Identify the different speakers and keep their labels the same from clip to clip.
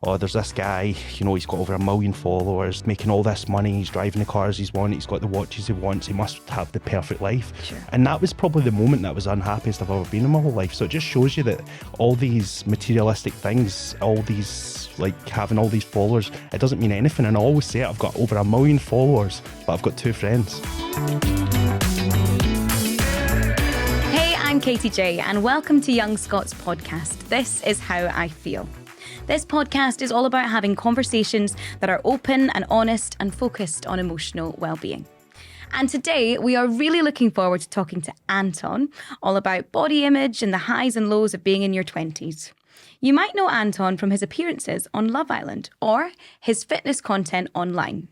Speaker 1: oh, there's this guy, he's got over 1 million followers, making all this money, he's driving the cars he's wanted, he's got the watches he wants, he must have the perfect life.
Speaker 2: Sure.
Speaker 1: And that was probably the moment that I was unhappiest I've ever been in my whole life. So it just shows you that all these materialistic things, all these, like having all these followers, it doesn't mean anything. And I always say it, I've got over 1 million followers, but I've got 2 friends.
Speaker 2: Hey, I'm Katie J, and welcome to Young Scot's podcast. This is How I Feel. This podcast is all about having conversations that are open and honest and focused on emotional well-being. And today we are really looking forward to talking to Anton all about body image and the highs and lows of being in your 20s. You might know Anton from his appearances on Love Island or his fitness content online.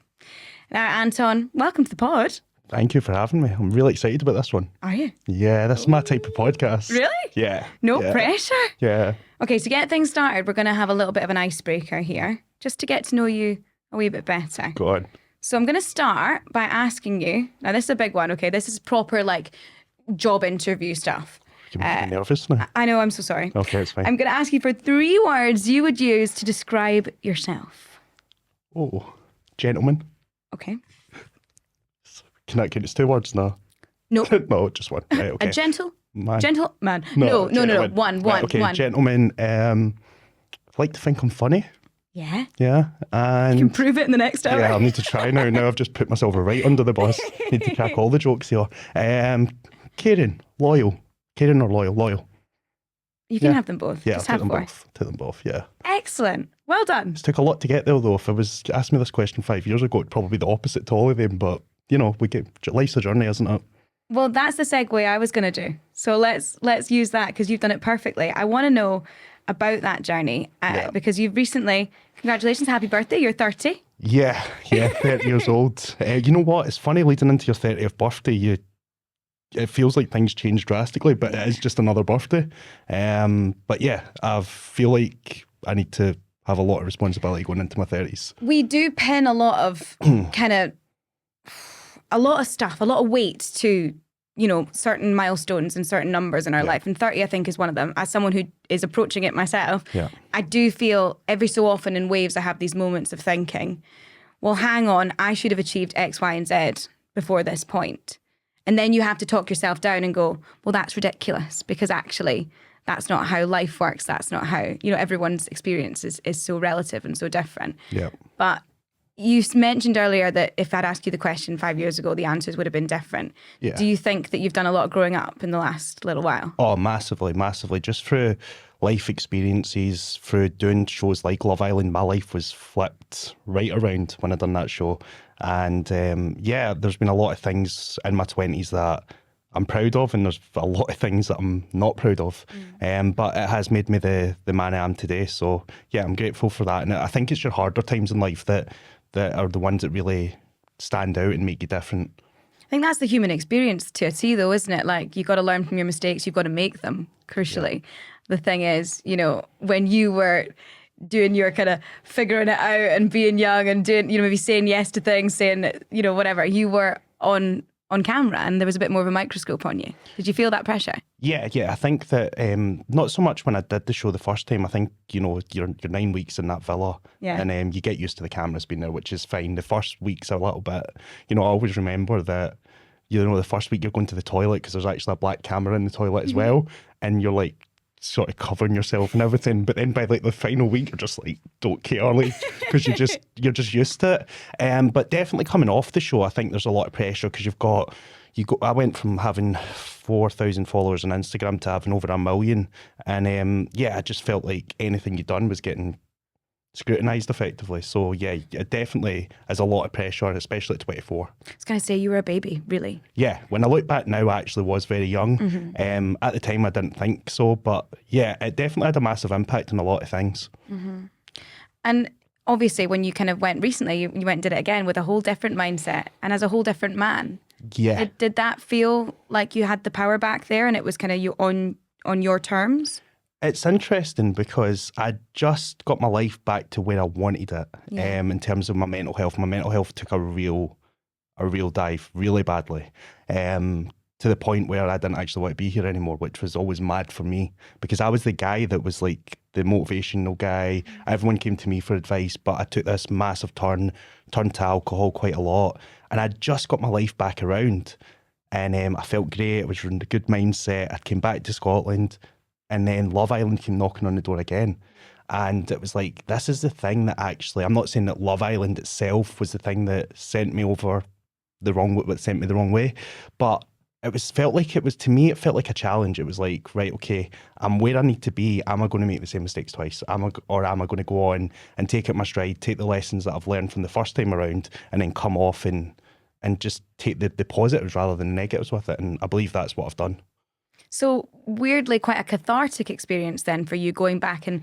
Speaker 2: Now, Anton, welcome to the pod.
Speaker 1: Thank you for having me. I'm really excited about this one.
Speaker 2: Are you?
Speaker 1: Yeah, this is my type of podcast.
Speaker 2: Really?
Speaker 1: Yeah.
Speaker 2: No
Speaker 1: yeah.
Speaker 2: pressure?
Speaker 1: Yeah.
Speaker 2: Okay, to get things started, we're going to have a little bit of an icebreaker here, just to get to know you a wee bit better.
Speaker 1: Go on.
Speaker 2: So I'm going to start by asking you, now this is a big one, okay? This is proper job interview stuff.
Speaker 1: You're making me nervous now.
Speaker 2: I know, I'm so sorry.
Speaker 1: Okay, it's fine.
Speaker 2: I'm going to ask you for 3 words you would use to describe yourself.
Speaker 1: Oh, gentleman.
Speaker 2: Okay.
Speaker 1: Can that count as 2 words now?
Speaker 2: No.
Speaker 1: No, just one. Right, okay.
Speaker 2: A gentleman.
Speaker 1: Man.
Speaker 2: Gentleman. No.
Speaker 1: Gentleman.
Speaker 2: One.
Speaker 1: Right, okay, gentleman. I like to think I'm funny.
Speaker 2: Yeah.
Speaker 1: Yeah. And
Speaker 2: You can prove it in the next hour.
Speaker 1: yeah, I need to try now. Now I've just put myself right under the bus. Need to crack all the jokes here. Caring, loyal. Caring or loyal? Loyal.
Speaker 2: You can
Speaker 1: Yeah.
Speaker 2: have them both.
Speaker 1: Yeah,
Speaker 2: Just
Speaker 1: I'll
Speaker 2: have
Speaker 1: take them
Speaker 2: 4.
Speaker 1: both. Take them both, yeah.
Speaker 2: Excellent. Well done.
Speaker 1: It took a lot to get there though. If I was asked me this question 5 years ago, it'd probably be the opposite to all of them. But, life's a journey, isn't it?
Speaker 2: Well, that's the segue I was going to do. So let's use that because you've done it perfectly. I want to know about that journey because you've recently, congratulations, happy birthday, you're 30.
Speaker 1: Yeah, 30 years old. You know what? It's funny leading into your 30th birthday, it feels like things change drastically, but it is just another birthday. But yeah, I feel like I need to have a lot of responsibility going into my 30s.
Speaker 2: We do pin a lot of a lot of stuff, a lot of weight to, certain milestones and certain numbers in our life. And 30, I think, is one of them. As someone who is approaching it myself, I do feel every so often in waves I have these moments of thinking, well, hang on, I should have achieved X, Y, and Z before this point. And then you have to talk yourself down and go, well, that's ridiculous because actually that's not how life works. That's not how, everyone's experience is so relative and so different.
Speaker 1: Yeah.
Speaker 2: But you mentioned earlier that if I'd asked you the question 5 years ago, the answers would have been different.
Speaker 1: Yeah.
Speaker 2: Do you think that you've done a lot of growing up in the last little while?
Speaker 1: Oh, massively. Just through life experiences, through doing shows like Love Island, my life was flipped right around when I done that show. And there's been a lot of things in my 20s that I'm proud of, and there's a lot of things that I'm not proud of. But it has made me the man I am today. So yeah, I'm grateful for that. And I think it's your harder times in life that are the ones that really stand out and make you different.
Speaker 2: I think that's the human experience to a T though, isn't it? Like, you've got to learn from your mistakes, you've got to make them, crucially. Yeah. The thing is, when you were doing your kind of figuring it out and being young and doing, maybe saying yes to things, saying, whatever, you were on camera and there was a bit more of a microscope on you. Did you feel that pressure? Yeah.
Speaker 1: I think that not so much when I did the show the first time. I think, you're 9 weeks in that villa and you get used to the cameras being there, which is fine. The first week's a little bit, I always remember that, the first week you're going to the toilet because there's actually a black camera in the toilet as well. And you're like, sort of covering yourself and everything, but then by the final week you're just like, don't care, because you're just used to it. But definitely coming off the show, I think there's a lot of pressure because I went from having 4,000 followers on Instagram to having over 1 million, and I just felt like anything you'd done was getting scrutinised effectively. So yeah, it definitely is a lot of pressure, especially at 24.
Speaker 2: I was going to say, you were a baby, really.
Speaker 1: Yeah, when I look back now, I actually was very young. At the time, I didn't think so, but yeah, it definitely had a massive impact on a lot of things.
Speaker 2: And obviously, when you kind of went recently, you went and did it again with a whole different mindset and as a whole different man.
Speaker 1: Yeah.
Speaker 2: Did that feel like you had the power back there and it was kind of you on your terms?
Speaker 1: It's interesting because I just got my life back to where I wanted it. In terms of my mental health. My mental health took a real dive really badly, to the point where I didn't actually want to be here anymore, which was always mad for me because I was the guy that was like the motivational guy. Everyone came to me for advice, but I took this massive turned to alcohol quite a lot. And I'd just got my life back around. And I felt great. I was in a good mindset. I came back to Scotland. And then Love Island came knocking on the door again. And it was like, this is the thing that actually, I'm not saying that Love Island itself was the thing that sent me over sent me the wrong way, but it felt like a challenge. It was like, right, okay, I'm where I need to be. Am I going to make the same mistakes twice? Or am I going to go on and take it my stride, take the lessons that I've learned from the first time around, and then come off and just take the positives rather than the negatives with it? And I believe that's what I've done.
Speaker 2: So weirdly, quite a cathartic experience then for you, going back and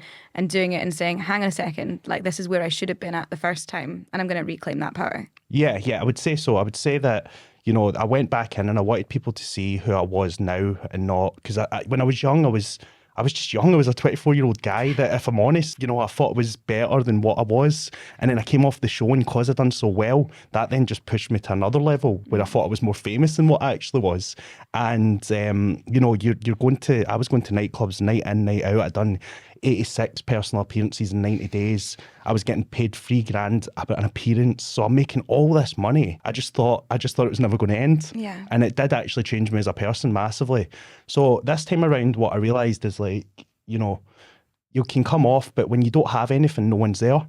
Speaker 2: doing it and saying, hang on a second, like this is where I should have been at the first time, and I'm going to reclaim that power. Yeah,
Speaker 1: I would say so. I would say that, I went back in and I wanted people to see who I was now and not, because when I was young, I was just young. I was a 24-year-old guy that, if I'm honest, I thought was better than what I was. And then I came off the show, and because I'd done so well, that then just pushed me to another level where I thought I was more famous than what I actually was. And, I was going to nightclubs, night in, night out. I'd done 86 personal appearances in 90 days. I was getting paid $3,000 about an appearance. So I'm making all this money. I just thought it was never going to end.
Speaker 2: Yeah.
Speaker 1: And it did actually change me as a person massively. So this time around, what I realised is like, you can come off, but when you don't have anything, no one's there.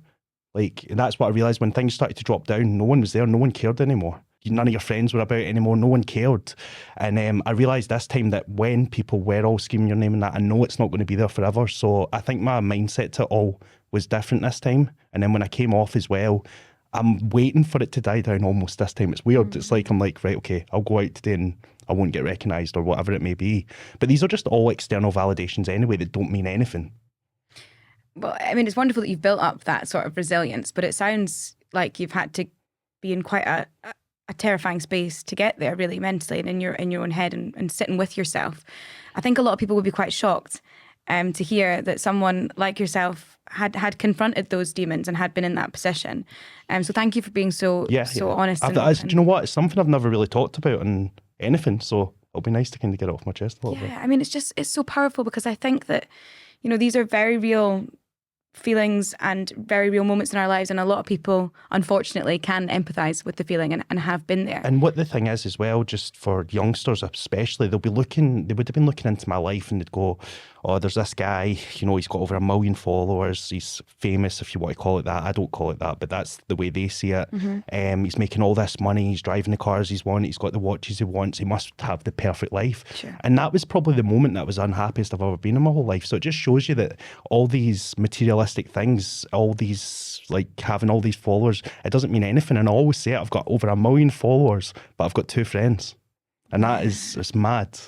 Speaker 1: Like, that's what I realised when things started to drop down. No one was there. No one cared anymore. None of your friends were about anymore. No one cared. And I realised this time that when people were all screaming your name and that, I know it's not going to be there forever. So I think my mindset to it all was different this time. And then when I came off as well, I'm waiting for it to die down almost this time. It's weird. It's like, I'm like, right, okay, I'll go out today and I won't get recognised or whatever it may be. But these are just all external validations anyway that don't mean anything.
Speaker 2: Well, I mean, it's wonderful that you've built up that sort of resilience, but it sounds like you've had to be in quite a terrifying space to get there, really, mentally, and in your own head and sitting with yourself. I think a lot of people would be quite shocked to hear that someone like yourself had confronted those demons and had been in that position. So thank you for being so honest.
Speaker 1: Do you know what? It's something I've never really talked about in anything, so it'll be nice to kind of get it off my chest a little bit.
Speaker 2: I mean, it's so powerful, because I think that, these are very real feelings and very real moments in our lives, and a lot of people unfortunately can empathise with the feeling and have been there.
Speaker 1: And what the thing is as well, just for youngsters especially, they would have been looking into my life and they'd go, oh, there's this guy, he's got over 1 million followers, he's famous, if you want to call it that. I don't call it that, but that's the way they see it. He's making all this money, he's driving the cars he's wanted, he's got the watches he wants, he must have the perfect life.
Speaker 2: Sure.
Speaker 1: And that was probably the moment that I was unhappiest I've ever been in my whole life. So it just shows you that all these materialistic things, all these, like having all these followers, it doesn't mean anything. And I always say it, I've got over 1 million followers, but I've got 2 friends. And that is, it's mad.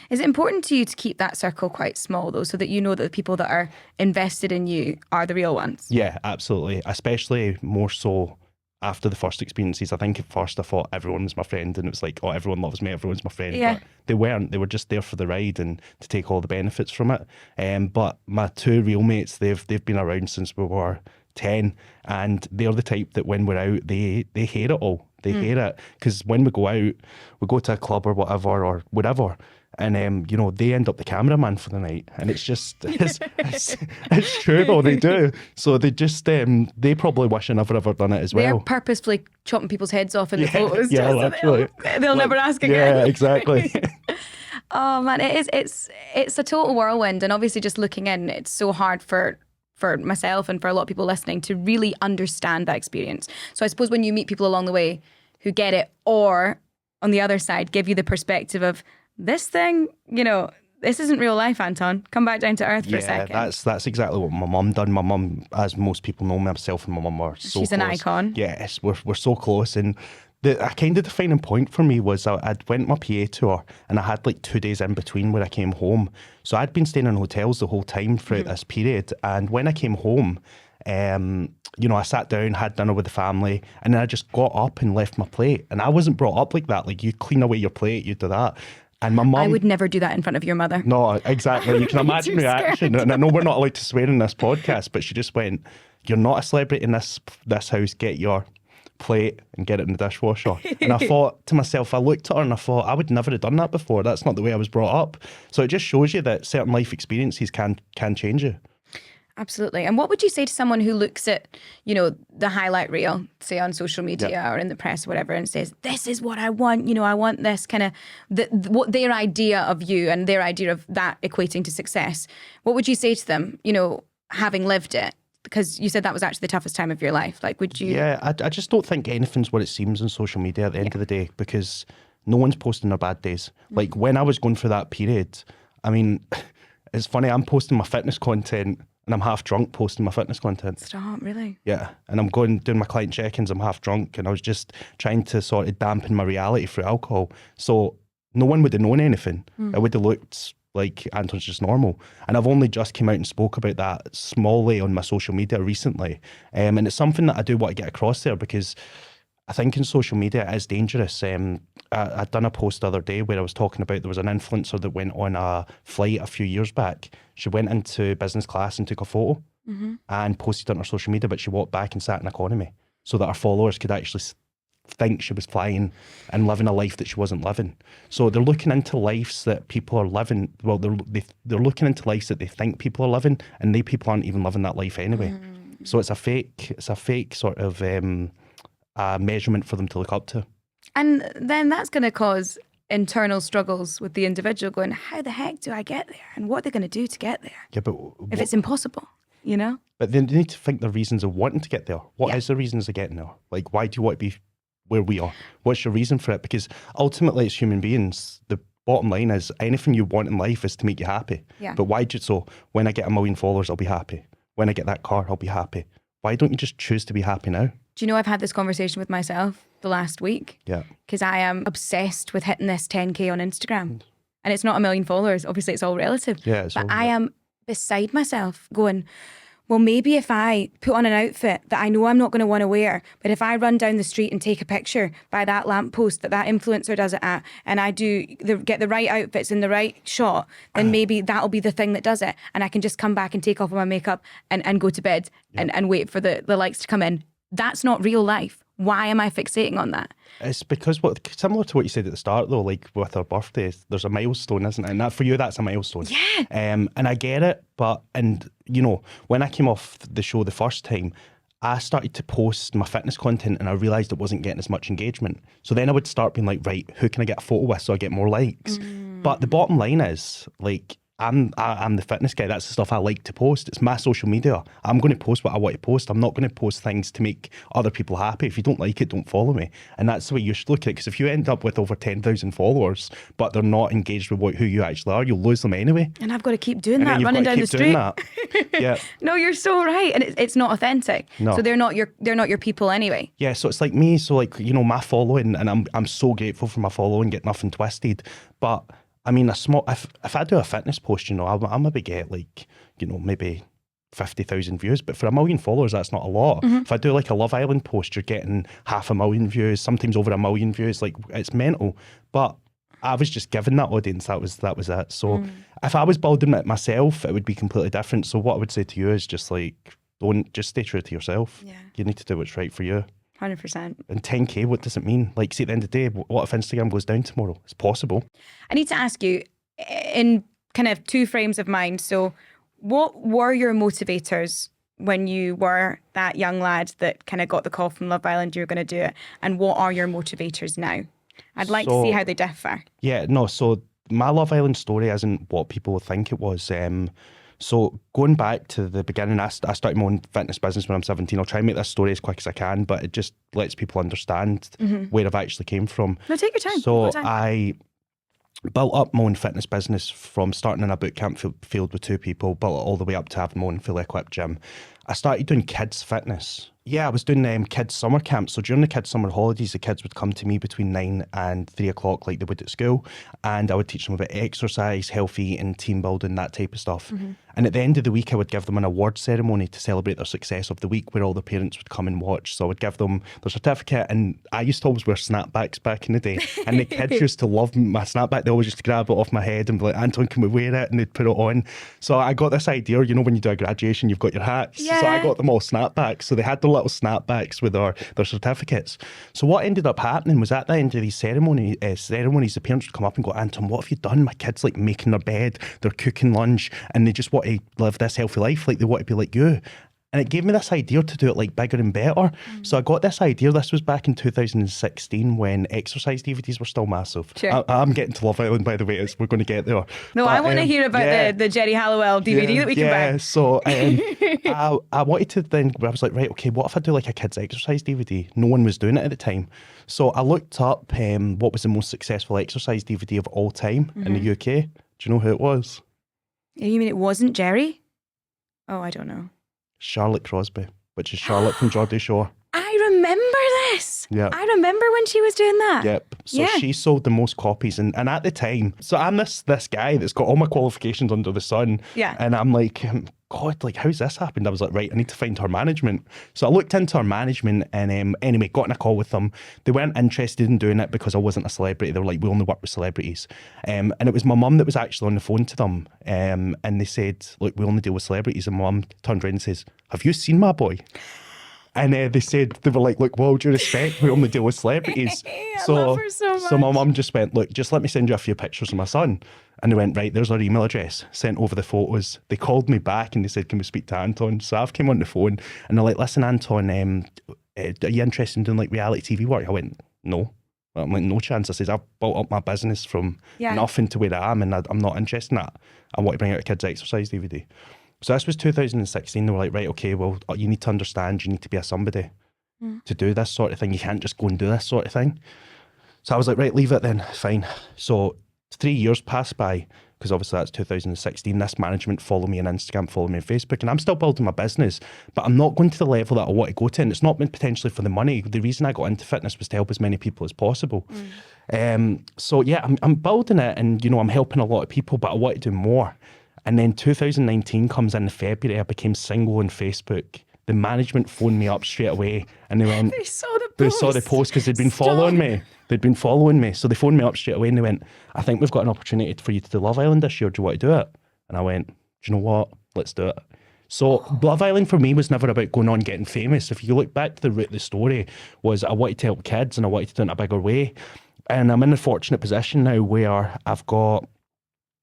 Speaker 2: Is it important to you to keep that circle quite small, though, so that you know that the people that are invested in you are the real ones?
Speaker 1: Yeah, absolutely. Especially more so after the first experiences. I think at first I thought everyone was my friend, and it was like, oh, everyone loves me, everyone's my friend.
Speaker 2: Yeah.
Speaker 1: But they weren't. They were just there for the ride and to take all the benefits from it. But my 2 real mates, they've been around since we were 10, and they're the type that when we're out, they hate it all. They hate it, because when we go out, we go to a club or whatever or whatever, and they end up the cameraman for the night, and it's just it's true though, they do. So they just they probably wish I never ever done it as well.
Speaker 2: They're purposefully chopping people's heads off in the photos.
Speaker 1: Yeah, literally.
Speaker 2: They'll never ask again.
Speaker 1: Yeah, exactly.
Speaker 2: Oh man, it's a total whirlwind, and obviously just looking in, it's so hard for myself and for a lot of people listening to really understand that experience. So I suppose when you meet people along the way who get it, or on the other side give you the perspective of this thing, this isn't real life, Anton. Come back down to earth for a second.
Speaker 1: Yeah, that's exactly what my mum done. My mum, as most people know, myself and my mum are so
Speaker 2: She's
Speaker 1: close.
Speaker 2: An icon.
Speaker 1: Yes, we're so close. And a kind of defining point for me was I'd went my PA tour, and I had like 2 days in between where I came home. So I'd been staying in hotels the whole time throughout this period. And when I came home, I sat down, had dinner with the family, and then I just got up and left my plate. And I wasn't brought up like that. Like, you clean away your plate, you do that. And my mum...
Speaker 2: I would never do that in front of your mother.
Speaker 1: No, exactly. You can imagine reaction. And I know we're not allowed to swear in this podcast, but she just went, you're not a celebrity in this house, get your plate and get it in the dishwasher. And I thought to myself, I looked at her and I thought, I would never have done that before. That's not the way I was brought up. So it just shows you that certain life experiences can change you.
Speaker 2: Absolutely. And what would you say to someone who looks at, the highlight reel, say on social media or in the press or whatever, and says, this is what I want, I want this kind of, what their idea of you and their idea of that equating to success. What would you say to them, having lived it? Because you said that was actually the toughest time of your life. Like, would you?
Speaker 1: Yeah, I just don't think anything's what it seems on social media at the end of the day, because no one's posting their bad days. Like, when I was going through that period, I mean, it's funny, I'm posting my fitness content and I'm half drunk posting my fitness content.
Speaker 2: Stop, really?
Speaker 1: Yeah. And I'm doing my client check-ins, I'm half drunk, and I was just trying to sort of dampen my reality through alcohol. So no one would have known anything. It would have looked like Anton's just normal. And I've only just came out and spoke about that smallly on my social media recently. And it's something that I do want to get across there, because I think in social media it is dangerous. I'd done a post the other day where I was talking about, there was an influencer that went on a flight a few years back. She went into business class and took a photo and posted it on her social media, but she walked back and sat in economy so that her followers could actually think she was flying and living a life that she wasn't living. So they're looking into lives that people are living. Well, they're looking into lives that they think people are living, and people aren't even living that life anyway. So it's a fake sort of measurement for them to look up to.
Speaker 2: And then that's going to cause internal struggles with the individual, going, how the heck do I get there? And what are they going to do to get there?
Speaker 1: Yeah, but
Speaker 2: if it's impossible,
Speaker 1: But then they need to think the reasons of wanting to get there. What is the reasons of getting there? Like, why do you want to be where we are? What's your reason for it? Because ultimately, as human beings, the bottom line is anything you want in life is to make you happy.
Speaker 2: Yeah.
Speaker 1: But why do you, so when I get 1 million followers, I'll be happy. When I get that car, I'll be happy. Why don't you just choose to be happy now?
Speaker 2: Do you know I've had this conversation with myself the last week?
Speaker 1: Yeah.
Speaker 2: Because I am obsessed with hitting this 10K on Instagram. And it's not 1 million followers. Obviously, it's all relative.
Speaker 1: Yeah.
Speaker 2: But I am beside myself going, well, maybe if I put on an outfit that I know I'm not going to want to wear, but if I run down the street and take a picture by that lamppost that influencer does it at, and I get the right outfits in the right shot, then maybe that'll be the thing that does it. And I can just come back and take off all my makeup and go to bed and wait for the likes to come in. That's not real life. Why am I fixating on that?
Speaker 1: It's because similar to what you said at the start, though, like with our birthdays, there's a milestone, isn't it? And that for you, that's a milestone.
Speaker 2: Yeah.
Speaker 1: And I get it, but when I came off the show the first time, I started to post my fitness content and I realised it wasn't getting as much engagement. So then I would start being like, right, who can I get a photo with so I get more likes? But the bottom line is, like, I'm the fitness guy. That's the stuff I like to post. It's my social media. I'm going to post what I want to post. I'm not going to post things to make other people happy. If you don't like it, don't follow me. And that's the way you should look at it. Because if you end up with over 10,000 followers, but they're not engaged with who you actually are, you'll lose them anyway.
Speaker 2: And I've got to keep doing that, running down the street.
Speaker 1: Yeah.
Speaker 2: No, you're so right. And it's not authentic. No. So they're not your people anyway.
Speaker 1: Yeah. So it's like me. So like, my following, and I'm so grateful for my following, get nothing twisted. But I mean, if I do a fitness post, I'll maybe get like, maybe 50,000 views. But for 1 million followers, that's not a lot. If I do like a Love Island post, you're getting 500,000 views, sometimes over 1 million views. Like, it's mental. But I was just given that audience. That was it. So if I was building it myself, it would be completely different. So what I would say to you is just like, just stay true to yourself. Yeah. You need to do what's right for you.
Speaker 2: 100%.
Speaker 1: And 10K, what does it mean? Like, see, at the end of the day, what if Instagram goes down tomorrow? It's possible.
Speaker 2: I need to ask you, in kind of two frames of mind, so what were your motivators when you were that young lad that kind of got the call from Love Island, you were going to do it? And what are your motivators now? I'd like to see how they differ. Yeah, no,
Speaker 1: so my Love Island story isn't what people think it was. So going back to the beginning, I started my own fitness business when I'm 17. I'll try and make this story as quick as I can, but it just lets people understand where I've actually came from.
Speaker 2: No, take your time.
Speaker 1: So I built up my own fitness business from starting in a boot camp field with 2 people, built it all the way up to having my own fully equipped gym. I started doing kids fitness. Yeah, I was doing kids summer camps. So during the kids summer holidays, the kids would come to me between 9 and 3 o'clock like they would at school. And I would teach them about exercise, healthy eating, team building, that type of stuff. And at the end of the week, I would give them an award ceremony to celebrate their success of the week, where all the parents would come and watch. So I would give them their certificate. And I used to always wear snapbacks back in the day. And the kids used to love my snapback. They always used to grab it off my head and be like, Anton, can we wear it? And they'd put it on. So I got this idea, when you do a graduation, you've got your hats. So I got them all snapbacks. So they had their little snapbacks with their certificates. So what ended up happening was at the end of these ceremonies, the parents would come up and go, Anton, what have you done? My kid's like making their bed, they're cooking lunch, and they just want to live this healthy life. Like they want to be like you. And it gave me this idea to do it like bigger and better. So I got this idea. This was back in 2016 when exercise DVDs were still massive.
Speaker 2: Sure.
Speaker 1: I'm getting to Love Island, by the way. We're going to get there.
Speaker 2: No, I want to hear about the Jerry Halliwell DVD that we can buy.
Speaker 1: So I wanted to then, I was like, right, okay, what if I do like a kids exercise DVD? No one was doing it at the time. So I looked up what was the most successful exercise DVD of all time in the UK. Do you know who it was?
Speaker 2: You mean it wasn't Jerry? Oh, I don't know.
Speaker 1: Charlotte Crosby, which is Charlotte from Geordie Shore.
Speaker 2: I remember this.
Speaker 1: Yeah.
Speaker 2: I remember when she was doing that.
Speaker 1: Yep. So she sold the most copies. And at the time, so I'm this guy that's got all my qualifications under the sun.
Speaker 2: Yeah.
Speaker 1: And I'm like, God, like, how's this happened? I was like, right, I need to find her management. So I looked into her management and anyway, got in a call with them. They weren't interested in doing it because I wasn't a celebrity. They were like, we only work with celebrities. And it was my mum that was actually on the phone to them. And they said, look, we only deal with celebrities. And my mum turned around and says, have you seen my boy? And they said, they were like, look, with all due respect, we only deal with celebrities.
Speaker 2: I love her so much.
Speaker 1: So my mum just went, look, just let me send you a few pictures of my son. And they went, right, there's our email address, sent over the photos. They called me back and they said, can we speak to Anton? So I came on the phone and they're like, listen, Anton, are you interested in doing like reality TV work? I went, no. I'm like, no chance. I said, I've built up my business from nothing to where I am and I'm not interested in that. I want to bring out a kids exercise DVD. So this was 2016. They were like, right, okay, well, you need to understand, you need to be a somebody to do this sort of thing. You can't just go and do this sort of thing. So I was like, right, leave it then, fine. So 3 years passed by, because obviously that's 2016. This management follow me on Instagram, follow me on Facebook, and I'm still building my business, but I'm not going to the level that I want to go to. And it's not been potentially for the money. The reason I got into fitness was to help as many people as possible. So yeah, I'm building it and, you know, I'm helping a lot of people, but I want to do more. And then 2019 comes in February. I became single on Facebook. The management phoned me up straight away and they went,
Speaker 2: They saw the post.
Speaker 1: They saw the post because they'd been following me. They'd been following me. So they phoned me up straight away and they went, I think we've got an opportunity for you to do Love Island this year. Do you want to do it? And I went, do you know what? Let's do it. So Love Island for me was never about going on getting famous. If you look back to the root of the story, was I wanted to help kids and I wanted to do it in a bigger way. And I'm in a fortunate position now where I've got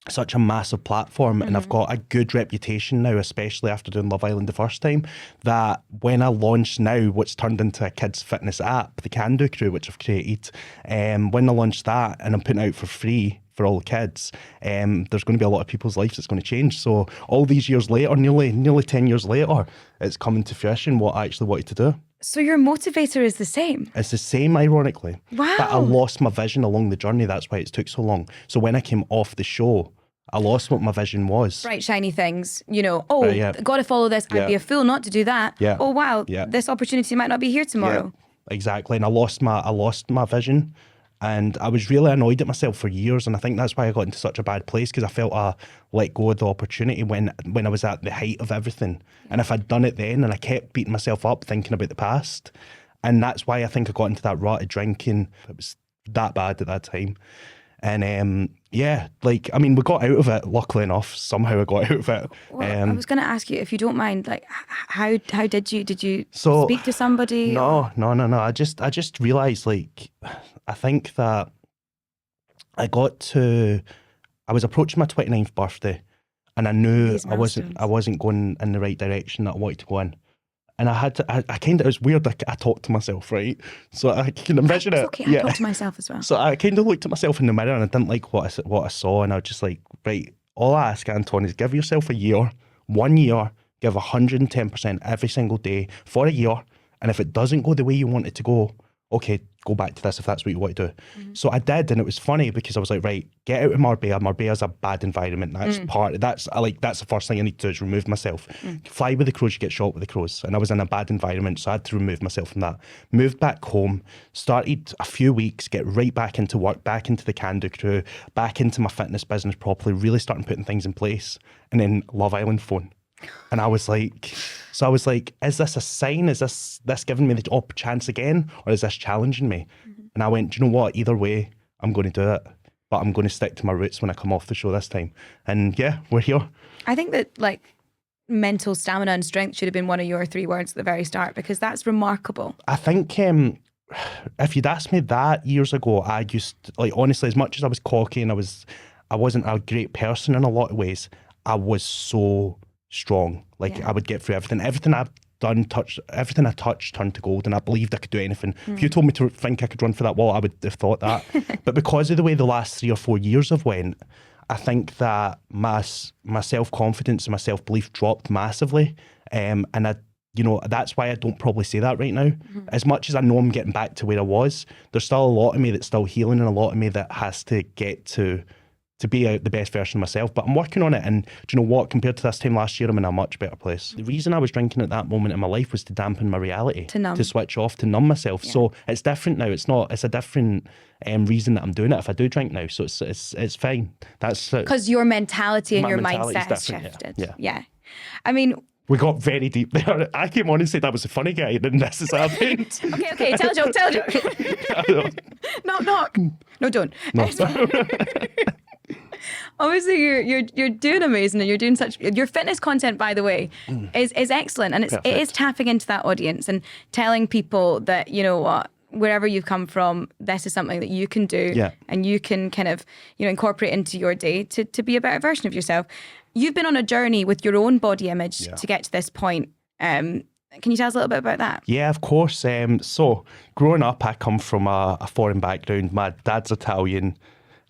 Speaker 1: such a massive platform and I've got a good reputation now, especially after doing Love Island the first time, that when I launch now what's turned into a kids fitness app, the Can Do Crew, which I've created, when I launch that and I'm putting it out for free for all the kids, there's going to be a lot of people's lives that's going to change. So all these years later, nearly 10 years later, it's coming to fruition what I actually wanted to do.
Speaker 2: So your motivator is the same?
Speaker 1: It's the same, ironically.
Speaker 2: Wow.
Speaker 1: But I lost my vision along the journey. That's why it took so long. So when I came off the show, I lost what my vision was.
Speaker 2: Bright, shiny things, you know, got to follow this. I'd be a fool not to do that.
Speaker 1: Yeah.
Speaker 2: Oh, wow, this opportunity might not be here tomorrow.
Speaker 1: Yeah, exactly. And I lost my vision. And I was really annoyed at myself for years. And I think that's why I got into such a bad place, because I felt I let go of the opportunity when I was at the height of everything. And if I'd done it then and I kept beating myself up thinking about the past. And that's why I think I got into that rut of drinking. It was that bad at that time. And we got out of it, luckily enough. Somehow I got out of it.
Speaker 2: Well, I was going to ask you, if you don't mind, like, how did you speak to somebody?
Speaker 1: No. I just realised, like, I think that I was approaching my 29th birthday and I knew I wasn't going in the right direction that I wanted to go in. And it was weird, I talked to myself, right? So I can envision it.
Speaker 2: Okay, I talked to myself as well.
Speaker 1: So I kind of looked at myself in the mirror and I didn't like what I saw. And I was just like, right, all I ask, Anton, is give yourself a year, 1 year, give 110% every single day for a year. And if it doesn't go the way you want it to go, okay, go back to this if that's what you want to do. Mm-hmm. So I did, and it was funny because I was like, right, get out of Marbella. Marbella's a bad environment. That's that's the first thing I need to do is remove myself. Fly with the crows, you get shot with the crows. And I was in a bad environment, so I had to remove myself from that. Moved back home, started a few weeks, get right back into work, back into the Can Do Crew, back into my fitness business properly, really starting putting things in place. And then Love Island phone. And I was like, is this a sign? Is this giving me the chance again? Or is this challenging me? Mm-hmm. And I went, do you know what? Either way, I'm going to do it. But I'm going to stick to my roots when I come off the show this time. And yeah, we're here.
Speaker 2: I think that, like, mental stamina and strength should have been one of your 3 words at the very start, because that's remarkable.
Speaker 1: I think if you'd asked me that years ago, I used to, like, honestly, as much as I was cocky and I wasn't a great person in a lot of ways, I was so strong. Like, I would get through everything. Everything I've done, everything I touched turned to gold, and I believed I could do anything. If you told me to think I could run for that wall, I would have thought that. But because of the way the last 3 or 4 years have went, I think that my self-confidence and my self-belief dropped massively. And that's why I don't probably say that right now. As much as I know I'm getting back to where I was, there's still a lot of me that's still healing, and a lot of me that has to get to be the best version of myself. But I'm working on it, and do you know what? Compared to this time last year, I'm in a much better place. The reason I was drinking at that moment in my life was to dampen my reality, to switch off, to numb myself. So it's different now. It's a different reason that I'm doing it if I do drink now. So it's fine. That's because
Speaker 2: your mentality and your mindset has shifted. Yeah. I mean,
Speaker 1: we got very deep there. I came on and said I was a funny guy, and then this has happened.
Speaker 2: Okay, tell a joke. Knock. No, don't.
Speaker 1: No.
Speaker 2: Obviously, you're doing amazing, and you're doing your fitness content, by the way, is excellent, and it is tapping into that audience and telling people that, you know what, wherever you've come from, this is something that you can do, and you can kind of, incorporate into your day to be a better version of yourself. You've been on a journey with your own body image to get to this point. Can you tell us a little bit about that?
Speaker 1: Yeah, of course. So growing up, I come from a foreign background. My dad's Italian.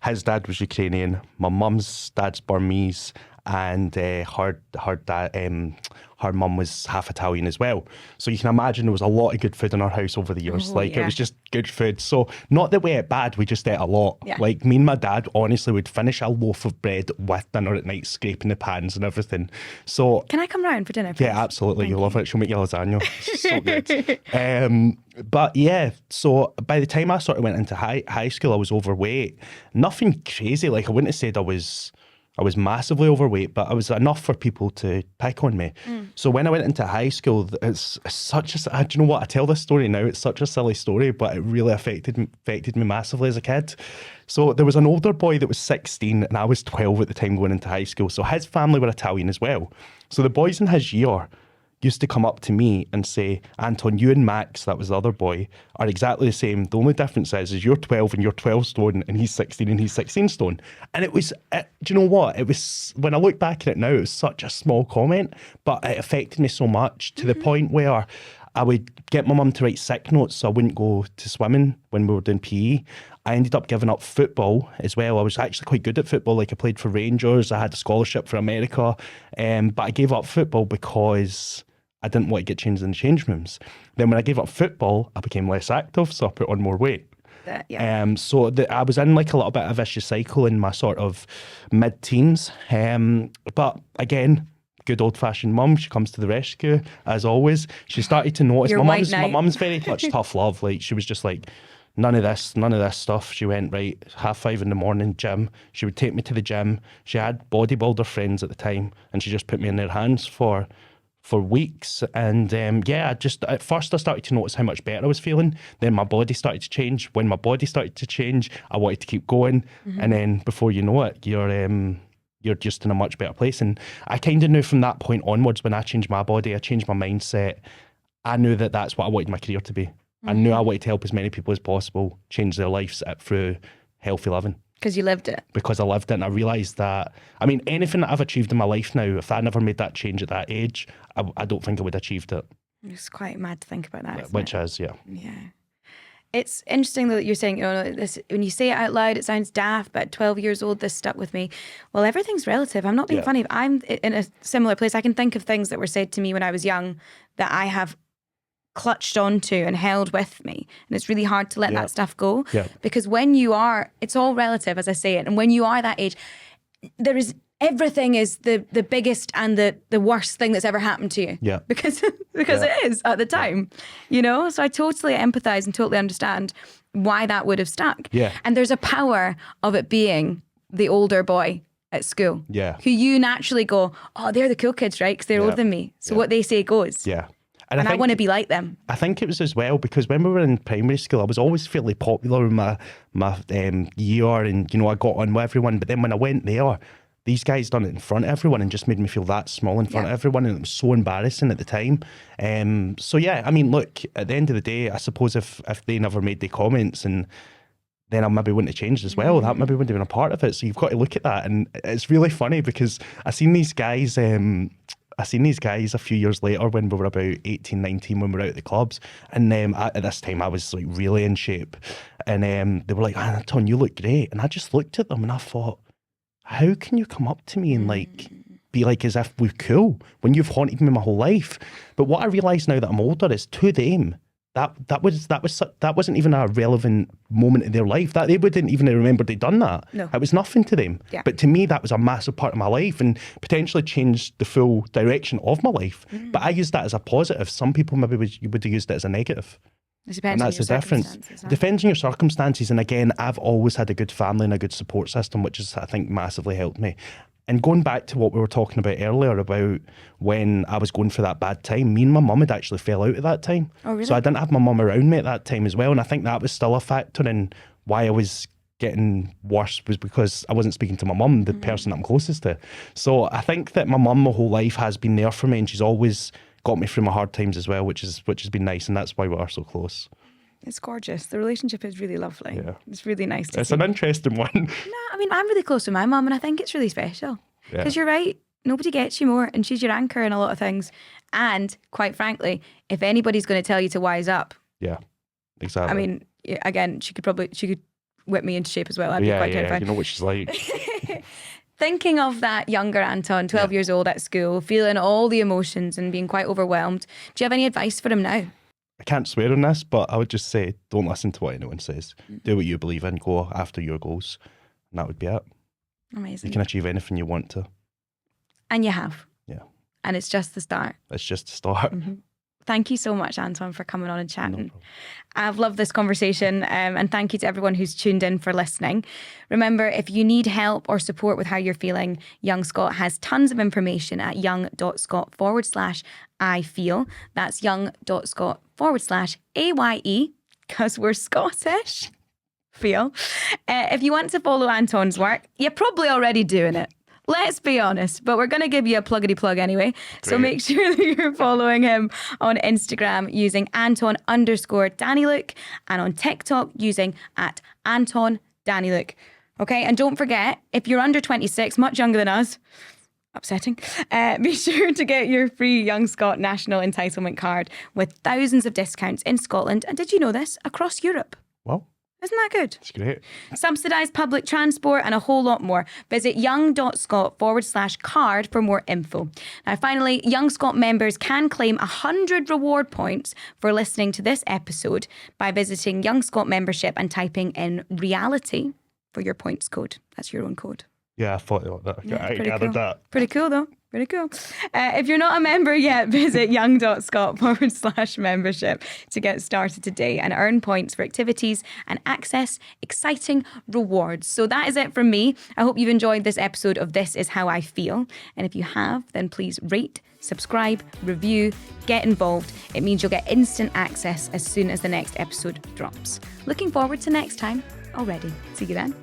Speaker 1: His dad was Ukrainian. My mum's dad's Burmese, and her mum was half Italian as well. So you can imagine there was a lot of good food in our house over the years. It was just good food. So not that we ate bad, we just ate a lot. Yeah. Like, me and my dad honestly would finish a loaf of bread with dinner at night, scraping the pans and everything. So
Speaker 2: can I come round for dinner, please?
Speaker 1: Yeah, absolutely. You'll love it. She'll make you lasagna. So good. But yeah, so by the time I sort of went into high school, I was overweight. Nothing crazy. Like, I wouldn't have said I was massively overweight, but I was enough for people to pick on me. So when I went into high school, it's such a, do you know what? I tell this story now, it's such a silly story, but it really affected me massively as a kid. So there was an older boy that was 16 and I was 12 at the time going into high school. So his family were Italian as well. So the boys in his year used to come up to me and say, Anton, you and Max, that was the other boy, are exactly the same. The only difference is you're 12 and you're 12 stone, and he's 16 and he's 16 stone. And it was, do you know what? It was, when I look back at it now, it was such a small comment, but it affected me so much to the point where I would get my mum to write sick notes so I wouldn't go to swimming when we were doing PE. I ended up giving up football as well. I was actually quite good at football. Like, I played for Rangers. I had a scholarship for America. But I gave up football because I didn't want to get changed in the change rooms. Then when I gave up football, I became less active, so I put on more weight. I was in like a little bit of a vicious cycle in my sort of mid-teens. But again, good old-fashioned mum, she comes to the rescue, as always. She started to notice, my mum's very much tough love. Like, she was just like, none of this stuff. She went, right, 5:30 in the morning, gym. She would take me to the gym. She had bodybuilder friends at the time, and she just put me in their hands for weeks. And at first I started to notice how much better I was feeling. Then my body started to change. When my body started to change, I wanted to keep going. And then before you know it, you're just in a much better place. And I kind of knew from that point onwards, when I changed my body, I changed my mindset, I knew that that's what I wanted my career to be. I knew I wanted to help as many people as possible change their lives through healthy living.
Speaker 2: Because you lived it.
Speaker 1: Because I lived it, and I realised that, I mean, anything that I've achieved in my life now, if I never made that change at that age, I don't think I would have achieved it.
Speaker 2: It's quite mad to think about that.
Speaker 1: Which is, yeah.
Speaker 2: Yeah. It's interesting though that you're saying, this, when you say it out loud, it sounds daft, but at 12 years old, this stuck with me. Well, everything's relative. I'm not being funny. I'm in a similar place. I can think of things that were said to me when I was young that I have clutched onto and held with me, and it's really hard to let that stuff go, because when you are, it's all relative, as I say it, and when you are that age, there is everything is the biggest and the worst thing that's ever happened to you, because it is at the time, so I totally empathize and totally understand why that would have stuck. And there's a power of it being the older boy at school, who you naturally go, oh, they're the cool kids, right, because they're older than me, so what they say goes. And I want to be like them. I
Speaker 1: think it was as well because when we were in primary school, I was always fairly popular in my year, and I got on with everyone. But then when I went there, these guys done it in front of everyone and just made me feel that small in front of everyone, and it was so embarrassing at the time. So yeah, I mean, look, at the end of the day, I suppose if they never made the comments, and then I maybe wouldn't have changed as well. That maybe wouldn't have been a part of it. So you've got to look at that. And it's really funny because I seen these guys a few years later when we were about 18, 19, when we were out at the clubs. And at this time I was like really in shape. And they were like, Anton, you look great. And I just looked at them and I thought, how can you come up to me and like be like as if we're cool when you've haunted me my whole life? But what I realise now that I'm older is to them, that wasn't even a relevant moment in their life. That they wouldn't even remember they'd done that.
Speaker 2: No.
Speaker 1: It was nothing to them.
Speaker 2: Yeah.
Speaker 1: But to me, that was a massive part of my life and potentially changed the full direction of my life. But I used that as a positive. Some people maybe would have used it as a negative.
Speaker 2: It depends,
Speaker 1: and that's
Speaker 2: on your
Speaker 1: the difference.
Speaker 2: Circumstances,
Speaker 1: It depends on your circumstances. And again, I've always had a good family and a good support system, which has, I think, massively helped me. And going back to what we were talking about earlier about when I was going through that bad time, me and my mum had actually fell out at that time.
Speaker 2: Oh, really?
Speaker 1: So I didn't have my mum around me at that time as well. And I think that was still a factor in why I was getting worse, was because I wasn't speaking to my mum, the person that I'm closest to. So I think that my mum my whole life has been there for me, and she's always got me through my hard times as well, which has been nice. And that's why we are so close.
Speaker 2: It's gorgeous. The relationship is really lovely.
Speaker 1: Yeah.
Speaker 2: It's really nice to
Speaker 1: It's
Speaker 2: see.
Speaker 1: an interesting one.
Speaker 2: No, I mean, I'm really close to my mum and I think it's really special. Because you're right, nobody gets you more and she's your anchor in a lot of things. And quite frankly, if anybody's going to tell you to wise up.
Speaker 1: Yeah, exactly.
Speaker 2: I mean, again, she could whip me into shape as well. I'd be quite terrified.
Speaker 1: You know what she's like.
Speaker 2: Thinking of that younger Anton, 12 years old at school, feeling all the emotions and being quite overwhelmed, do you have any advice for him now?
Speaker 1: I can't swear on this, but I would just say, don't listen to what anyone says. Do what you believe in, go after your goals. And that would be it.
Speaker 2: Amazing.
Speaker 1: You can achieve anything you want to.
Speaker 2: And you have.
Speaker 1: Yeah.
Speaker 2: And it's just the start.
Speaker 1: It's just the start.
Speaker 2: Thank you so much, Anton, for coming on and chatting.
Speaker 1: No
Speaker 2: I've loved this conversation, and thank you to everyone who's tuned in for listening. Remember, if you need help or support with how you're feeling, Young Scot has tons of information at young.scot/AyeFeel. That's young.scot/AYE, because we're Scottish. Feel. If you want to follow Anton's work, you're probably already doing it. Let's be honest, but we're going to give you a pluggity plug anyway. Great. So make sure that you're following him on Instagram using Anton_DannyLook and on TikTok using @AntonDannyLook. Okay, and don't forget, if you're under 26, much younger than us, upsetting, be sure to get your free Young Scot National Entitlement Card with thousands of discounts in Scotland. And did you know this? Across Europe.
Speaker 1: Well,
Speaker 2: isn't that good?
Speaker 1: It's great.
Speaker 2: Subsidised public transport and a whole lot more. Visit young.scot/card for more info. Now, finally, Young Scot members can claim 100 reward points for listening to this episode by visiting Young Scot membership and typing in reality for your points code. That's your own code.
Speaker 1: Yeah, I thought that.
Speaker 2: Yeah,
Speaker 1: I gathered
Speaker 2: cool.
Speaker 1: that.
Speaker 2: Pretty cool, though. Pretty cool. If you're not a member yet, visit young.scot/membership to get started today and earn points for activities and access exciting rewards. So that is it from me. I hope you've enjoyed this episode of This Is How I Feel. And if you have, then please rate, subscribe, review, get involved. It means you'll get instant access as soon as the next episode drops. Looking forward to next time already. See you then.